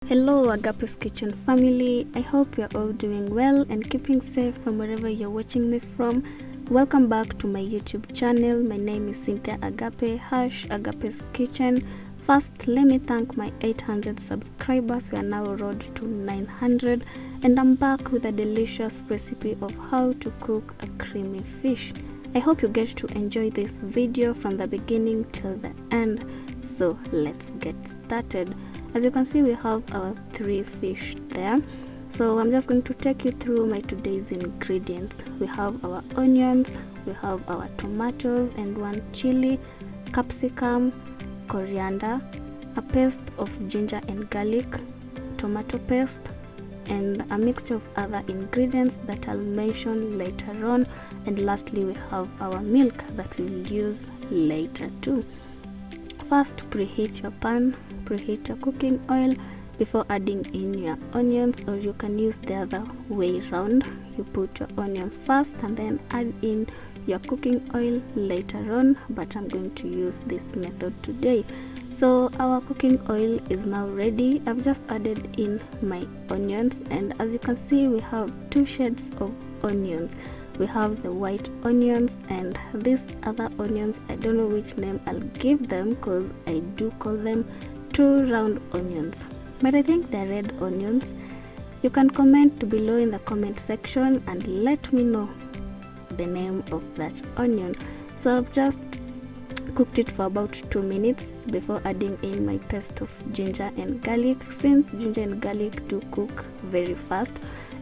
Hello Agape's Kitchen family, I hope you're all doing well and keeping safe from wherever you're watching me from. Welcome back to my YouTube channel. My name is Cynthia Agape, Agape's Kitchen. First, let me thank my 800 subscribers. We are now road to 900 and I'm back with a delicious recipe of how to cook a creamy fish. I hope you get to enjoy this video from the beginning till the end. So let's get started. As you can see, we have our 3 fish there. So I'm just going to take you through my today's ingredients. We have our onions, we have our tomatoes and 1 chili, capsicum, coriander, a paste of ginger and garlic, tomato paste, and a mixture of other ingredients that I'll mention later on. And lastly, we have our milk that we'll use later too. First, preheat your pan, preheat your cooking oil before adding in your onions, or you can use the other way around. You put your onions first and then add in your cooking oil later on, but I'm going to use this method today. So our cooking oil is now ready. I've just added in my onions, and as you can see, we have 2 shades of onions. We have the white onions and these other onions, I don't know which name I'll give them because I do call them 2 round onions, but I think they're red onions. You can comment below in the comment section and let me know the name of that onion. So I've just cooked it for about 2 minutes before adding in my paste of ginger and garlic, since ginger and garlic do cook very fast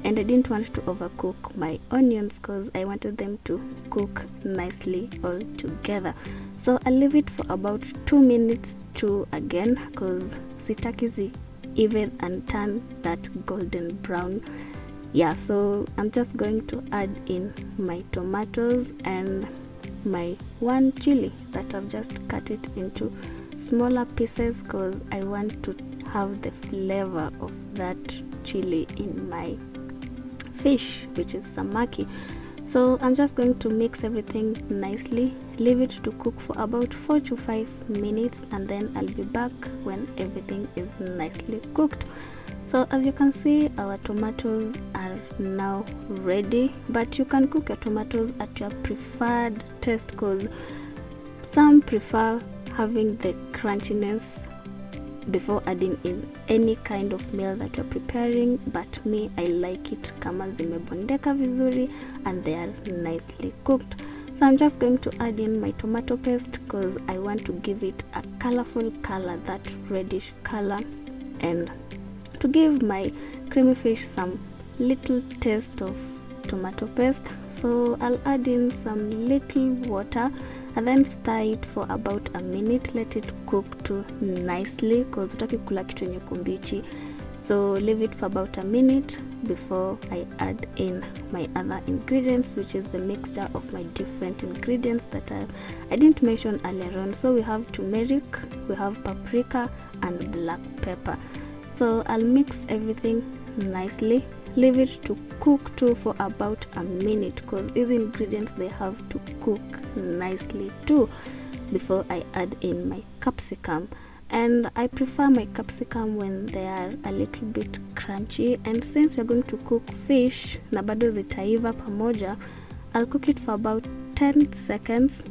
and I didn't want to overcook my onions because I wanted them to cook nicely all together. So I'll leave it for about 2 minutes too again, because sitaki even and turn that golden brown. Yeah, so I'm just going to add in my tomatoes and my 1 chili that I've just cut it into smaller pieces because I want to have the flavor of that chili in my fish, which is samaki. So I'm just going to mix everything nicely, leave it to cook for about 4 to 5 minutes, and then I'll be back when everything is nicely cooked. So as you can see, our tomatoes are now ready, but you can cook your tomatoes at your preferred taste, because some prefer having the crunchiness before adding in any kind of meal that you're preparing, but me, I like it kama zimebondeka vizuri and they are nicely cooked. So I'm just going to add in my tomato paste because I want to give it a colorful color, that reddish color, and to give my creamy fish some little taste of tomato paste. So I'll add in some little water and then stir it for about a minute. Let it cook too nicely because utaki kula kitu yenye kumbichi. So leave it for about a minute before I add in my other ingredients, which is the mixture of my different ingredients that I didn't mention earlier on. So we have turmeric, we have paprika and black pepper. So I'll mix everything nicely, leave it to cook too for about a minute, because these ingredients, they have to cook nicely too before I add in my capsicum. And I prefer my capsicum when they are a little bit crunchy, and since we're going to cook fish na bado zitaiva pamoja, I'll cook it for about 10 seconds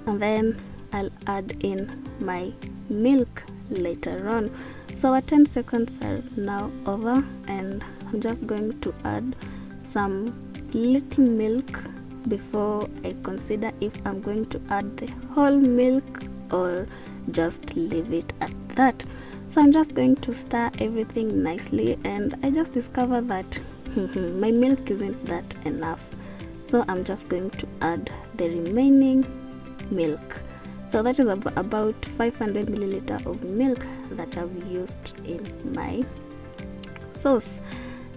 and then I'll add in my milk later on. So our 10 seconds are now over and I'm just going to add some little milk before I consider if I'm going to add the whole milk or just leave it at that. So I'm just going to stir everything nicely, and I just discovered that my milk isn't that enough. So I'm just going to add the remaining milk. So that is about 500 milliliter of milk that I've used in my sauce.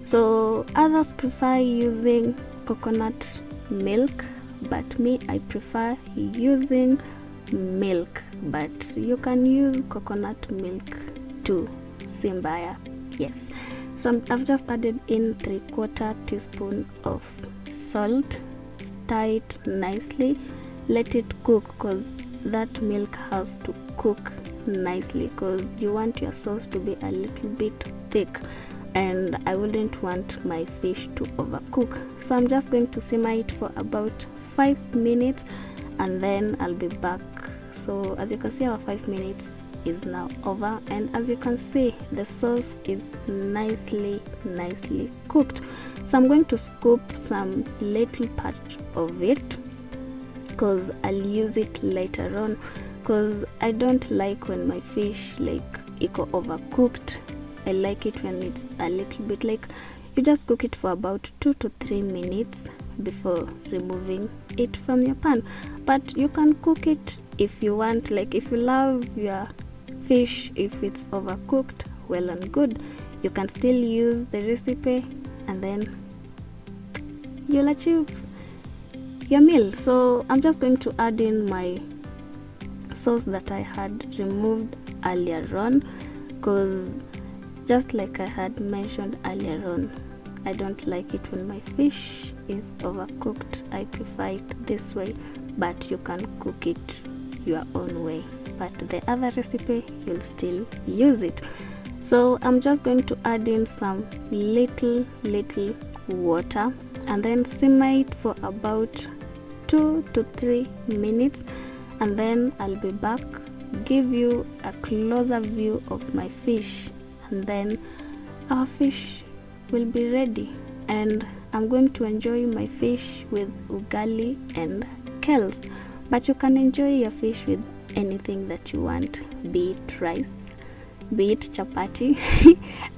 So others prefer using coconut milk, but me, I prefer using milk, but you can use coconut milk too, simbaya. Yes. So I've just added in 3/4 teaspoon of salt, stir it nicely, let it cook because that milk has to cook nicely, because you want your sauce to be a little bit thick, and I wouldn't want my fish to overcook. So I'm just going to simmer it for about 5 minutes, and then I'll be back. So as you can see, our 5 minutes is now over, and as you can see, the sauce is nicely cooked. So I'm going to scoop some little part of it, because I'll use it later on, because I don't like when my fish iko overcooked. I like it when it's a little bit you just cook it for about 2 to 3 minutes before removing it from your pan. But you can cook it if you want, if you love your fish, if it's overcooked, well and good, you can still use the recipe, and then you'll achieve your meal. So I'm just going to add in my sauce that I had removed earlier on, because just like I had mentioned earlier on, I don't like it when my fish is overcooked. I prefer it this way, but you can cook it your own way. But the other recipe, you'll still use it. So I'm just going to add in some little water, and then simmer it for about 2 to 3 minutes, and then I'll be back, give you a closer view of my fish, and then our fish will be ready. And I'm going to enjoy my fish with ugali and kales, but you can enjoy your fish with anything that you want, be it rice, be it chapati.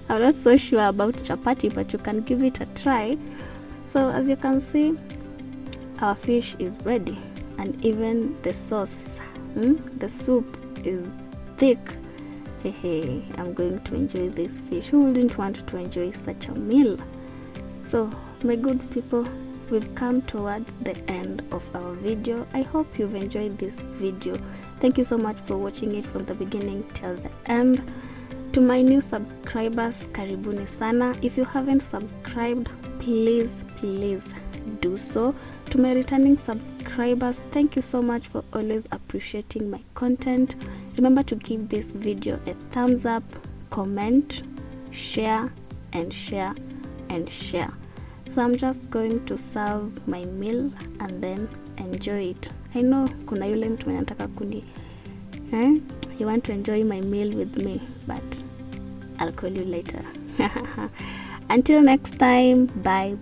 I'm not so sure about chapati, but you can give it a try. So as you can see, our fish is ready, and even the sauce, the soup is thick. Hey, I'm going to enjoy this fish. Who wouldn't want to enjoy such a meal? So my good people, we've come towards the end of our video. I hope you've enjoyed this video. Thank you so much for watching it from the beginning till the end. To my new subscribers, karibuni sana. If you haven't subscribed, please do so. To my returning subscribers, thank you so much for always appreciating my content. Remember to give this video a thumbs up, comment, share. So I'm just going to serve my meal and then enjoy it. I know kuna yule mtu mwenye anataka you want to enjoy my meal with me, but I'll call you later. Until next time, bye.